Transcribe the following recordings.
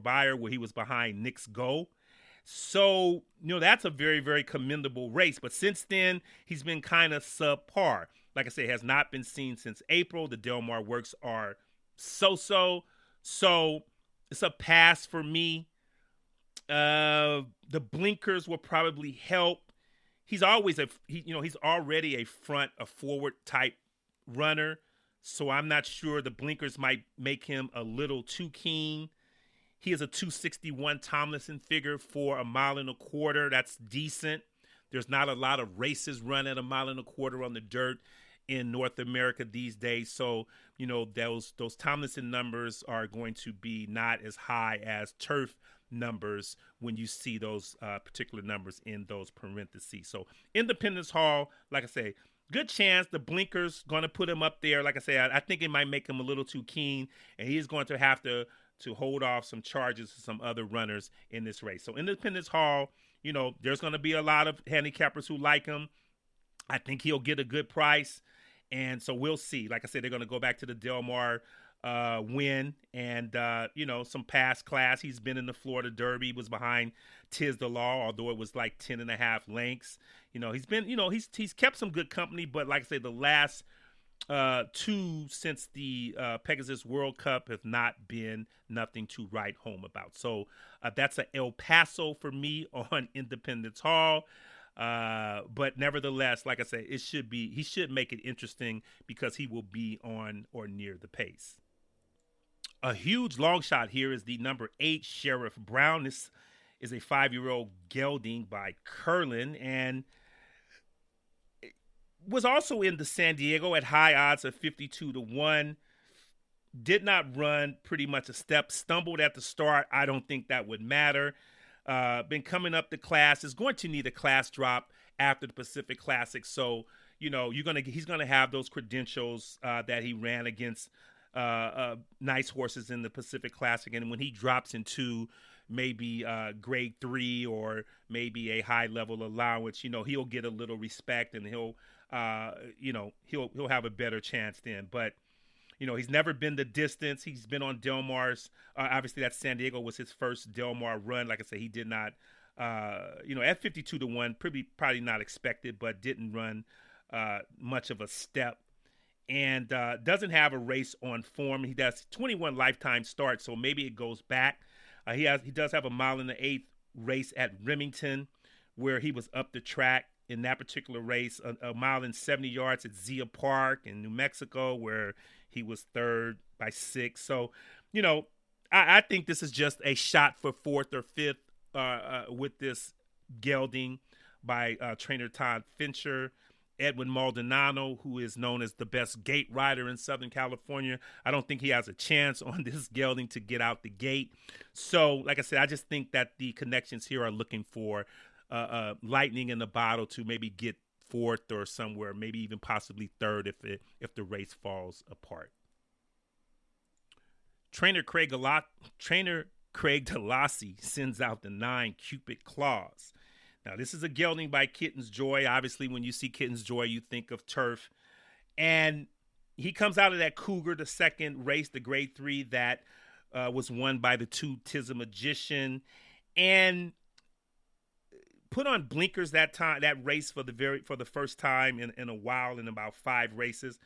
Buyer, where he was behind Knicks Go. So, that's a very, very commendable race. But since then, he's been kind of subpar. Like I said, has not been seen since April. The Del Mar works are so-so. So it's a pass for me. The blinkers will probably help. He's always he's already a forward type runner. So I'm not sure the blinkers might make him a little too keen. He is a 261 Tomlinson figure for a mile and a quarter. That's decent. There's not a lot of races run at a mile and a quarter on the dirt in North America these days. So, those Tomlinson numbers are going to be not as high as turf numbers when you see those particular numbers in those parentheses. So Independence Hall, like I say, good chance the blinkers going to put him up there. Like I say, I think it might make him a little too keen, and he's going to have to hold off some charges to some other runners in this race. So Independence Hall, there's going to be a lot of handicappers who like him. I think he'll get a good price. And so we'll see. Like I said, they're going to go back to the Del Mar win and, some past class. He's been in the Florida Derby, was behind Tiz the Law, although it was like 10 and a half lengths. He's been, he's kept some good company, but like I say, the last two since the Pegasus World Cup have not been nothing to write home about. So that's a El Paso for me on Independence Hall. But nevertheless, like I said, he should make it interesting because he will be on or near the pace. A huge long shot here is the number 8 Sheriff Brown. This is a 5-year-old gelding by Curlin and was also in the San Diego at high odds of 52-1. Did not run pretty much a step. Stumbled at the start. I don't think that would matter. Been coming up the class. Is going to need a class drop after the Pacific Classic. So, he's gonna have those credentials that he ran against nice horses in the Pacific Classic. And when he drops into maybe grade 3 or maybe a high level allowance, he'll get a little respect and he'll have a better chance then. But he's never been the distance. He's been on Del Mar's. Obviously, that San Diego was his first Del Mar run. Like I said, he did not, at 52-1, probably not expected, but didn't run much of a step. And doesn't have a race on form. He does 21 lifetime starts, so maybe it goes back. He does have a 1.8 race at Remington, where he was up the track in that particular race. A 1.70 at Zia Park in New Mexico, where he was third by 6. So, I think this is just a shot for 4th or 5th with this gelding by trainer Todd Fincher. Edwin Maldonado, who is known as the best gate rider in Southern California. I don't think he has a chance on this gelding to get out the gate. So, like I said, I just think that the connections here are looking for lightning in the bottle to maybe get 4th or somewhere, maybe even possibly 3rd if the race falls apart. Trainer Craig Delassie sends out the 9 Cupid Claws. Now, this is a gelding by Kitten's Joy. Obviously, when you see Kitten's Joy, you think of turf. And he comes out of that Cougar, the second race, the grade 3 that was won by the 2 Tiz Magician, and put on blinkers that race for the first time in a while, in about 5 races.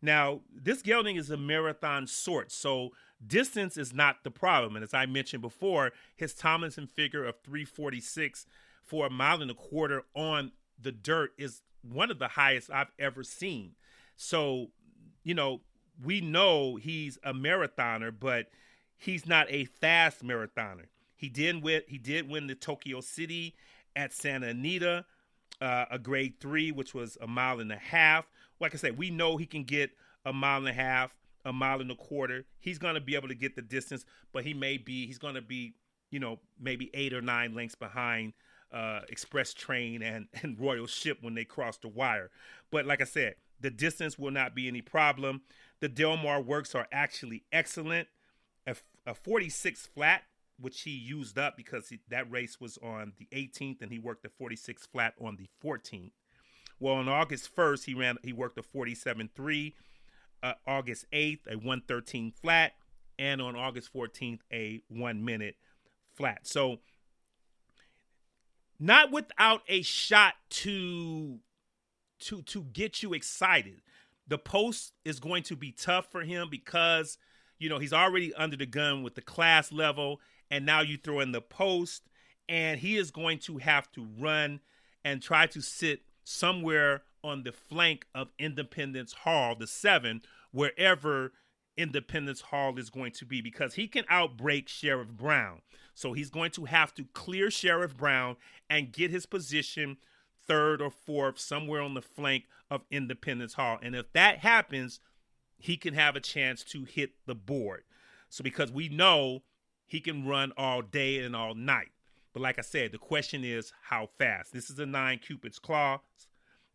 Now, this gelding is a marathon sort, so distance is not the problem. And as I mentioned before, his Tomlinson figure of 346 for a 1.25 miles on the dirt is one of the highest I've ever seen. So, we know he's a marathoner, but he's not a fast marathoner. He did win the Tokyo City at Santa Anita, a grade 3, which was a 1.5 miles. Like I said, we know he can get a 1.5 miles, a 1.25 miles. He's going to be able to get the distance, but he's going to be, maybe 8 or 9 lengths behind Express Train and Royal Ship when they cross the wire. But like I said, the distance will not be any problem. The Del Mar works are actually excellent. A 46 flat, which he used up because that race was on the 18th and he worked the 46 flat on the 14th. Well, on August 1st, he worked a 47.3. August 8th, a 113 flat. and on August 14th, a 1 minute flat. So not without a shot to get you excited. The post is going to be tough for him because, he's already under the gun with the class level, and now you throw in the post, and he is going to have to run and try to sit somewhere on the flank of Independence Hall, the 7, wherever Independence Hall is going to be, because he can outbreak Sheriff Brown. So he's going to have to clear Sheriff Brown and get his position 3rd or 4th, somewhere on the flank of Independence Hall. And if that happens, he can have a chance to hit the board. So because we know he can run all day and all night. But like I said, the question is how fast. This is a 9 Cupid's Claws.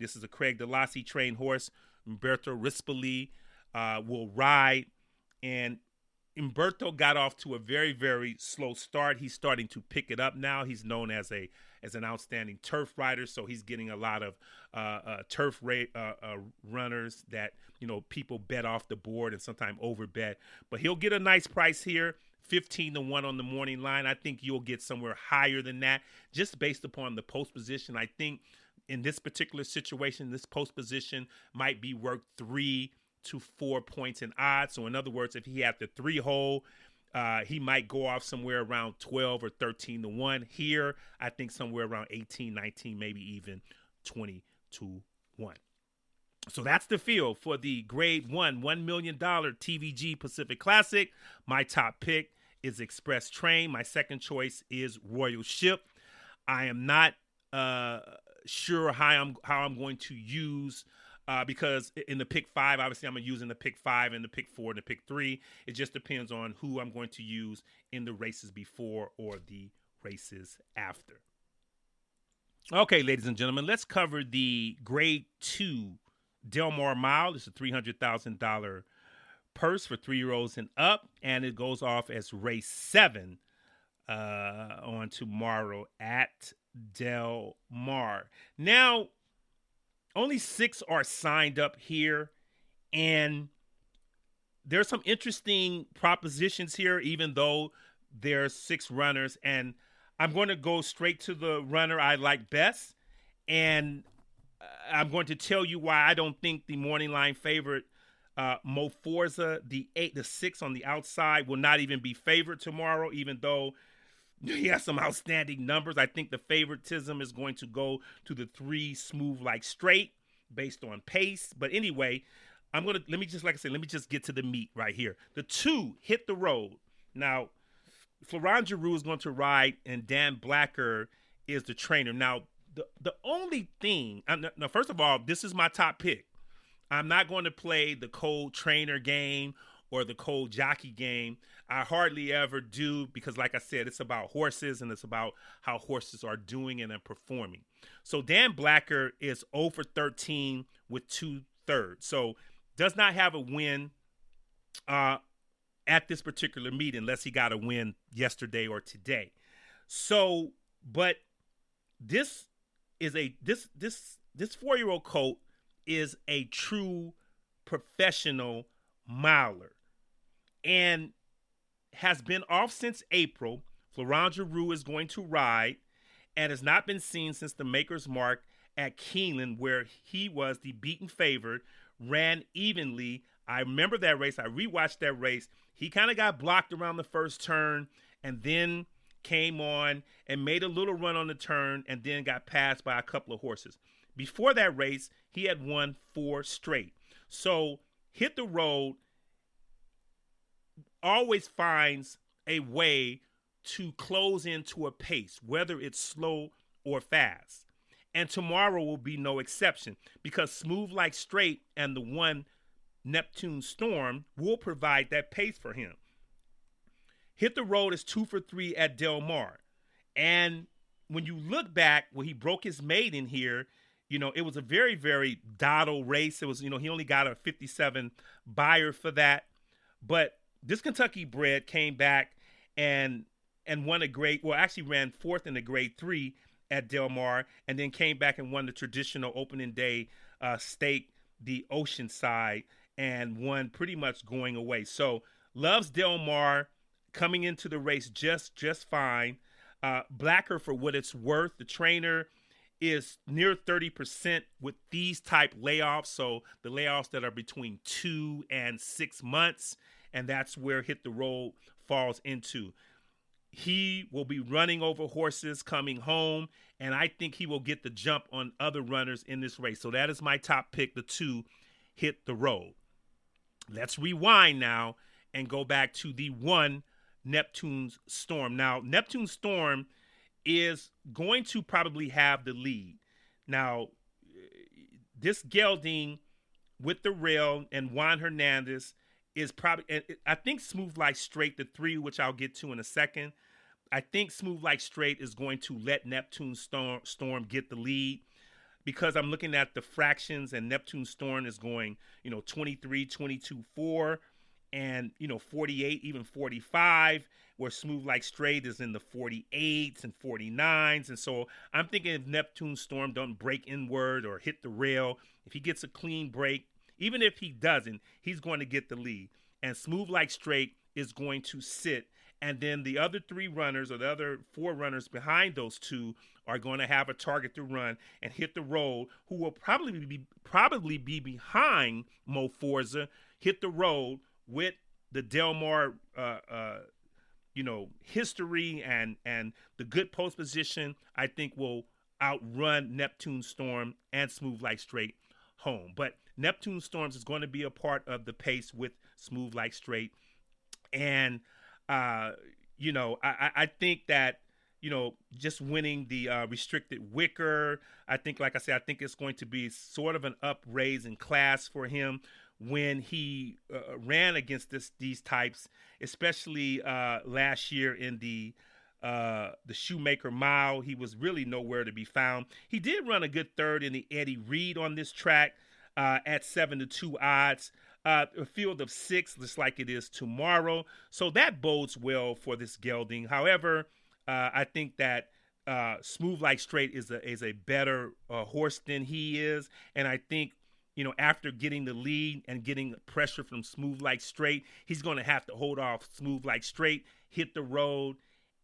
This is a Craig Delassie trained horse. Umberto Rispoli will ride. And Umberto got off to a very, very slow start. He's starting to pick it up now. He's known as an outstanding turf rider, so he's getting a lot of turf runners that people bet off the board and sometimes overbet. But he'll get a nice price here, 15-1 on the morning line. I think you'll get somewhere higher than that, just based upon the post position. I think in this particular situation, this post position might be worth 3 to 4 points in odds. So in other words, if he had the 3 hole, he might go off somewhere around 12 or 13-1. Here, I think somewhere around 18, 19, maybe even 20-1. So that's the field for the Grade 1 $1 million TVG Pacific Classic. My top pick is Express Train. My second choice is Royal Ship. I am not sure how I'm going to use because in the pick 5, obviously I'm using the pick 5 and the pick 4 and the pick 3. It just depends on who I'm going to use in the races before or the races after. Okay, ladies and gentlemen, let's cover the Grade 2 Del Mar Mile. It's a $300,000 purse for 3-year-olds and up, and it goes off as race 7 on tomorrow at Del Mar. Now, only 6 are signed up here, and there's some interesting propositions here, even though there's 6 runners, and I'm going to go straight to the runner I like best, and I'm going to tell you why I don't think the morning line favorite Mo Forza, the 6 on the outside, will not even be favored tomorrow, even though he has some outstanding numbers. I think the favoritism is going to go to the 3 Smooth Like Straight based on pace. But anyway, let me just get to the meat right here. The 2 Hit the Road. Now, Florent Giroux is going to ride, and Dan Blacker is the trainer. Now, the only thing, now, first of all, this is my top pick. I'm not going to play the cold trainer game or the cold jockey game. I hardly ever do because, like I said, it's about horses and it's about how horses are doing and performing. So Dan Blacker is 0 for 13 with 2/3. So does not have a win at this particular meet unless he got a win yesterday or today. So, but this is this 4-year-old colt is a true professional miler and has been off since April. Florent Giroux is going to ride and has not been seen since the Maker's Mark at Keeneland, where he was the beaten favorite, ran evenly. I remember that race. I rewatched that race. He kind of got blocked around the first turn and then came on and made a little run on the turn and then got passed by a couple of horses. Before that race, he had won 4 straight. So Hit the Road always finds a way to close into a pace, whether it's slow or fast. And tomorrow will be no exception because Smooth Like Straight and the 1 Neptune Storm will provide that pace for him. Hit the Road is 2 for 3 at Del Mar. And when you look back, when he broke his maiden here, it was a very, very dottle race. It was, he only got a 57 buyer for that. But this Kentucky bred came back and won actually ran 4th in the Grade 3 at Del Mar, and then came back and won the traditional opening day stake, the Oceanside, and won pretty much going away. So Loves Del Mar, coming into the race just fine. Blacker, for what it's worth, the trainer is near 30% with these type layoffs. So the layoffs that are between 2 and 6 months, and that's where Hit the Road falls into. He will be running over horses coming home, and I think he will get the jump on other runners in this race. So that is my top pick, the 2, Hit the Road. Let's rewind now and go back to the 1, Neptune's Storm. Now, Neptune's Storm is going to probably have the lead. Now, this gelding with the rail and Juan Hernandez is probably, I think Smooth Like Straight, the 3, which I'll get to in a second. I think Smooth Like Straight is going to let Neptune Storm get the lead, because I'm looking at the fractions, and Neptune Storm is going, 23, 22, 4, and, 48, even 45, where Smooth Like Straight is in the 48s and 49s. And so I'm thinking if Neptune Storm doesn't break inward or hit the rail, if he gets a clean break, even if he doesn't, he's going to get the lead. And Smooth Like Straight is going to sit. And then the other 3 runners, or the other 4 runners behind those 2, are going to have a target to run and Hit the Road, who will probably be behind Mo Forza. Hit the Road with the Del Mar, history and the good post position, I think will outrun Neptune Storm and Smooth Like Straight home. But Neptune Storms is going to be a part of the pace with Smooth Like Straight. And I think that, just winning the restricted wicker, I think, like I said, I think it's going to be sort of an upraise in class for him when he ran against these types, especially last year in the Shoemaker Mile. He was really nowhere to be found. He did run a good 3rd in the Eddie Reed on this track at 7-2 odds. A field of 6, just like it is tomorrow. So that bodes well for this gelding. However, I think that Smooth Like Straight is a better horse than he is. And I think, after getting the lead and getting pressure from Smooth Like Straight, he's going to have to hold off Smooth Like Straight, Hit the Road,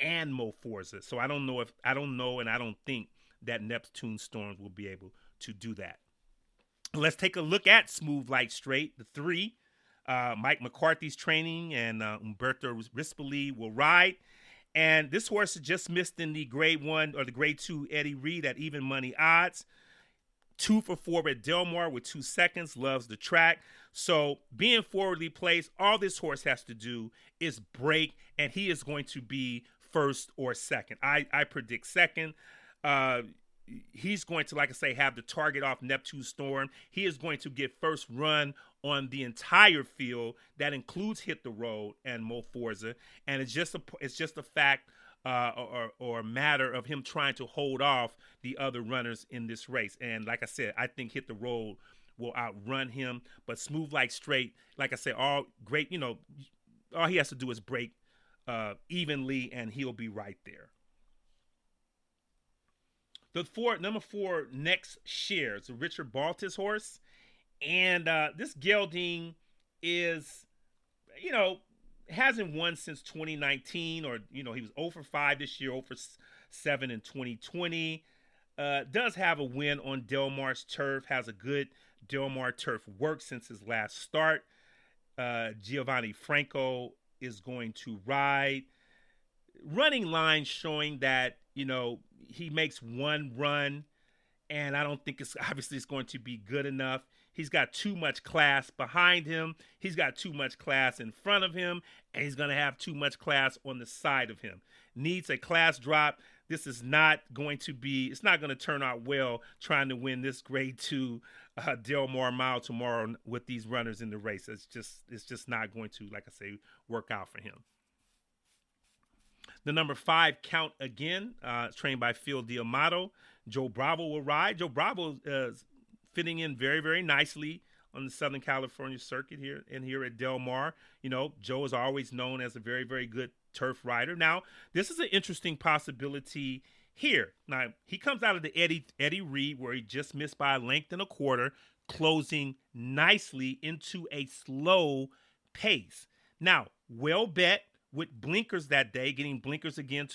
and Mo Forza. So I don't know, and I don't think that Neptune Storms will be able to do that. Let's take a look at Smooth Like Straight, the 3. Mike McCarthy's training, and Umberto Rispoli will ride. And this horse just missed in the grade 1 or the grade 2 Eddie Reed at even money odds. 2 for 4 at Del Mar with 2 seconds, loves the track. So being forwardly placed, all this horse has to do is break, and he is going to be 1st or 2nd. I predict 2nd. He's going to, like I say, have the target off Neptune Storm. He is going to get first run on the entire field. That includes Hit the Road and Mo Forza. And it's just a fact or a matter of him trying to hold off the other runners in this race. And like I said, I think Hit the Road will outrun him. But Smooth Like Straight, like I said, all great. All he has to do is break evenly, and he'll be right there. Number 4, Next Shares, a Richard Baltas horse. And this gelding is, hasn't won since 2019, or, he was 0 for 5 this year, 0 for 7 in 2020. Does have a win on Del Mar's turf, has a good Del Mar turf work since his last start. Giovanni Franco is going to ride. Running lines showing that, he makes one run, and I don't think it's going to be good enough. He's got too much class behind him. He's got too much class in front of him, and he's going to have too much class on the side of him. Needs a class drop. This is not going to be, it's not going to turn out well trying to win this grade 2 Del Mar Mile tomorrow with these runners in the race. It's just not going to, like I say, work out for him. The number 5, Count Again, trained by Phil D'Amato. Joe Bravo will ride. Joe Bravo is fitting in very, very nicely on the Southern California circuit here at Del Mar. Joe is always known as a very, very good turf rider. Now, this is an interesting possibility here. Now, he comes out of the Eddie Reed, where he just missed by a length and a quarter, closing nicely into a slow pace. Now, well bet with blinkers that day, getting blinkers again